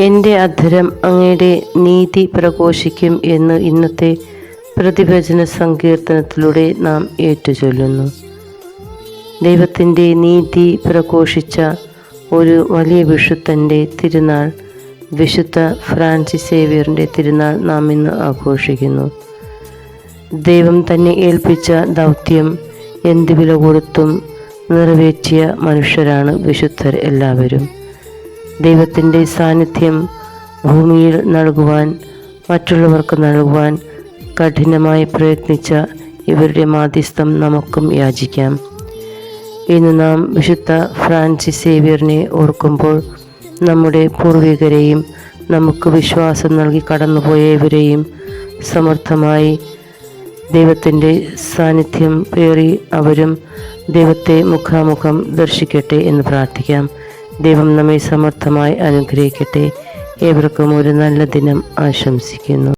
എൻ്റെ അധരം അങ്ങയുടെ നീതി പ്രഘോഷിക്കും എന്ന് ഇന്നത്തെ പ്രതിഭജന സങ്കീർത്തനത്തിലൂടെ നാം ഏറ്റുചൊല്ലുന്നു. ദൈവത്തിൻ്റെ നീതി പ്രഘോഷിച്ച ഒരു വലിയ വിശുദ്ധൻ്റെ തിരുനാൾ, വിശുദ്ധ ഫ്രാൻസിസ് സേവ്യറിൻ്റെ തിരുനാൾ നാം ഇന്ന് ആഘോഷിക്കുന്നു. ദൈവം തന്നെ ഏൽപ്പിച്ച ദൗത്യം എന്ത് വില കൊടുത്തും നിറവേറ്റിയ മനുഷ്യരാണ് വിശുദ്ധർ എല്ലാവരും. ദൈവത്തിൻ്റെ സാന്നിധ്യം ഭൂമിയിൽ നൽകുവാൻ, മറ്റുള്ളവർക്ക് നൽകുവാൻ കഠിനമായി പ്രയത്നിച്ച ഇവരുടെ മാധ്യസ്ഥം നമുക്കും യാചിക്കാം. ഇന്ന് നാം വിശുദ്ധ ഫ്രാൻസിസ് സേവ്യറിനെ ഓർക്കുമ്പോൾ നമ്മുടെ പൂർവികരെയും നമുക്ക് വിശ്വാസം നൽകി കടന്നുപോയ ഇവരെയും സമർത്ഥമായി ദൈവത്തിൻ്റെ സാന്നിധ്യം പേറി അവരും ദൈവത്തെ മുഖാമുഖം ദർശിക്കട്ടെ എന്ന് പ്രാർത്ഥിക്കാം. ദൈവം നമ്മെ സമർത്ഥമായി അനുഗ്രഹിക്കട്ടെ. ഏവർക്കും ഒരു നല്ല ദിനം ആശംസിക്കുന്നു.